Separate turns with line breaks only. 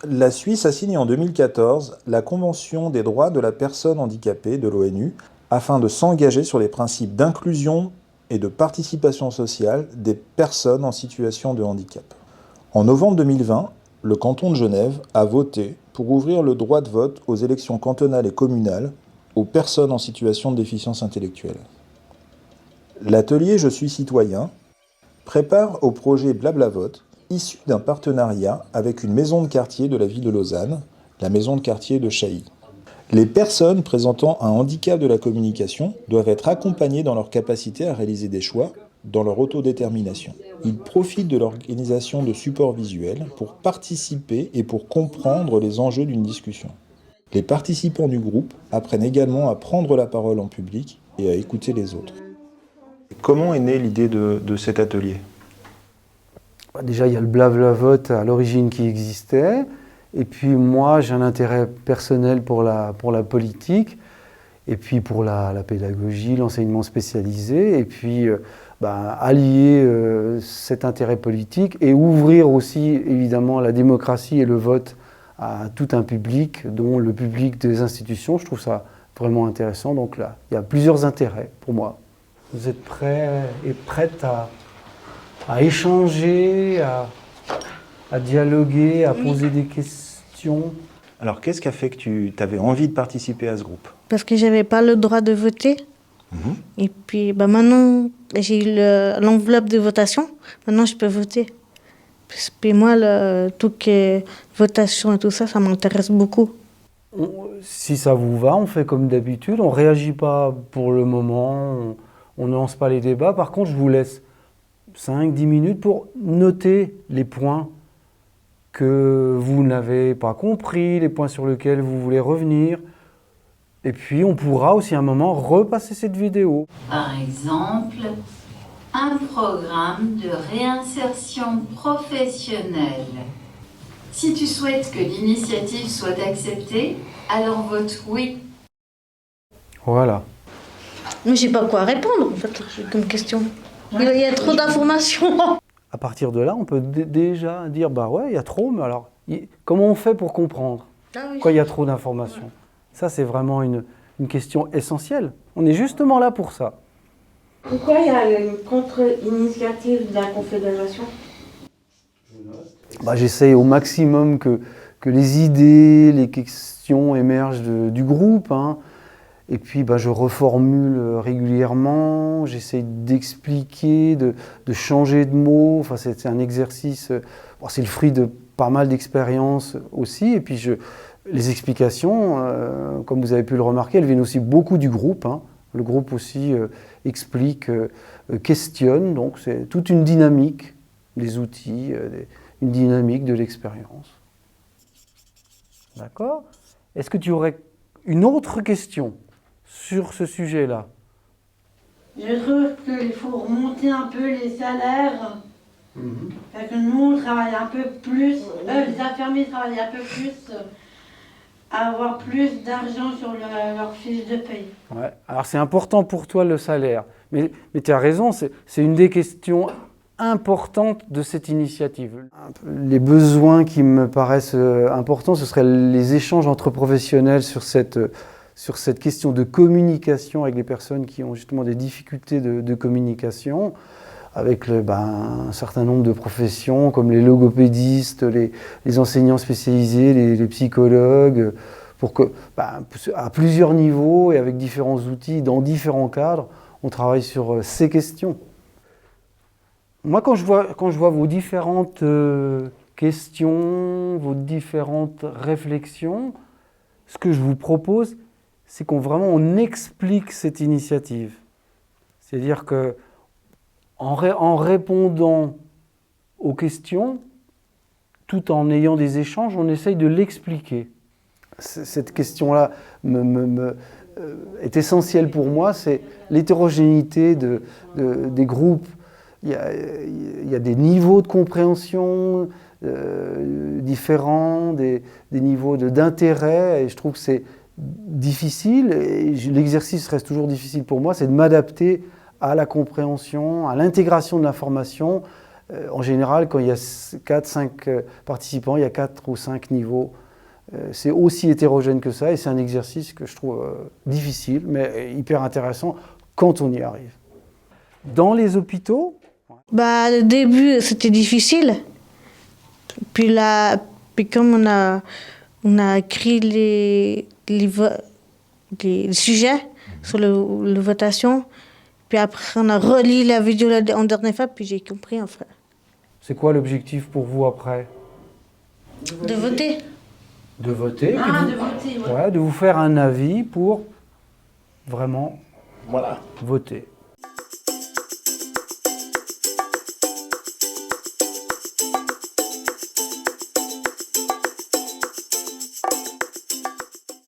La Suisse a signé en 2014 la Convention des droits de la personne handicapée de l'ONU afin de s'engager sur les principes d'inclusion et de participation sociale des personnes en situation de handicap. En novembre 2020, le canton de Genève a voté pour ouvrir le droit de vote aux élections cantonales et communales aux personnes en situation de déficience intellectuelle. L'atelier Je suis citoyen prépare au projet Blablavote, issu d'un partenariat avec une maison de quartier de la ville de Lausanne, la maison de quartier de Chailly. Les personnes présentant un handicap de la communication doivent être accompagnées dans leur capacité à réaliser des choix, dans leur autodétermination. Ils profitent de l'organisation de supports visuels pour participer et pour comprendre les enjeux d'une discussion. Les participants du groupe apprennent également à prendre la parole en public et à écouter les autres. Comment est née l'idée de cet atelier ?
Déjà, il y a le Blablavote à l'origine qui existait. Et puis moi, j'ai un intérêt personnel pour la politique, et puis pour la pédagogie, l'enseignement spécialisé, et puis allier cet intérêt politique et ouvrir aussi évidemment la démocratie et le vote à tout un public, dont le public des institutions. Je trouve ça vraiment intéressant. Donc là, il y a plusieurs intérêts pour moi. Vous êtes prêts et prêtes à échanger, à dialoguer, à poser des questions.
Alors, qu'est-ce qui a fait que tu avais envie de participer à ce groupe ?
Parce que je n'avais pas le droit de voter. Et puis maintenant, j'ai eu l'enveloppe de votation. Maintenant, je peux voter. Puis moi, tout ce qui est votation et tout ça, ça m'intéresse beaucoup.
Si ça vous va, on fait comme d'habitude. On ne réagit pas pour le moment. On ne lance pas les débats. Par contre, je vous laisse 5-10 minutes pour noter les points que vous n'avez pas compris, les points sur lesquels vous voulez revenir. Et puis, on pourra aussi à un moment repasser cette vidéo.
Par exemple, un programme de réinsertion professionnelle. Si tu souhaites que l'initiative soit acceptée, alors vote oui.
Voilà.
Mais je ne sais pas quoi répondre, en fait, comme question. Il y a trop d'informations.
À partir de là, on peut déjà dire, il y a trop, mais alors, comment on fait pour comprendre quand il y a trop d'informations ? Ça, c'est vraiment une question essentielle. On est justement là pour ça.
Pourquoi il y a une contre-initiative de la Confédération ?
J'essaye au maximum que les idées, les questions émergent du groupe. Et puis je reformule régulièrement, j'essaye d'expliquer, de changer de mots. Enfin, c'est un exercice, c'est le fruit de pas mal d'expériences aussi. Et puis les explications, comme vous avez pu le remarquer, elles viennent aussi beaucoup du groupe. Le groupe aussi explique, questionne, donc c'est toute une dynamique des outils, une dynamique de l'expérience. D'accord ? Est-ce que tu aurais une autre question sur ce sujet-là?
Je trouve qu'il faut remonter un peu les salaires. Parce que nous, on travaille un peu plus, les infirmiers travaillent un peu plus, à avoir plus d'argent sur leur fiche de paye.
Ouais. Alors c'est important pour toi le salaire, mais tu as raison, c'est une des questions importantes de cette initiative. Les besoins qui me paraissent importants, ce seraient les échanges entre professionnels sur cette question de communication avec les personnes qui ont justement des difficultés de communication, avec un certain nombre de professions comme les logopédistes, les enseignants spécialisés, les psychologues, pour que, à plusieurs niveaux et avec différents outils, dans différents cadres, on travaille sur ces questions. Moi, quand je vois vos différentes questions, vos différentes réflexions, ce que je vous propose, c'est qu'on explique cette initiative. C'est-à-dire que en répondant aux questions, tout en ayant des échanges, on essaye de l'expliquer. Cette question-là est essentielle pour moi, c'est l'hétérogénéité des groupes. Il y a des niveaux de compréhension différents, des niveaux d'intérêt, et je trouve que c'est difficile, et l'exercice reste toujours difficile pour moi, c'est de m'adapter à la compréhension, à l'intégration de l'information En général, quand il y a 4-5 participants, il y a 4 ou 5 niveaux. C'est aussi hétérogène que ça et c'est un exercice que je trouve difficile mais hyper intéressant quand on y arrive. Dans les hôpitaux,
Bah, le début, c'était difficile. Puis là, puis comme on a écrit les sujets sur la votation, puis après on a relié la vidéo en dernière fois, puis j'ai compris en fait.
c'est quoi l'objectif pour vous après?
De voter.
De voter,
Ah,
puis
de voter, ouais.
de vous faire un avis pour vraiment
Voilà.
voter.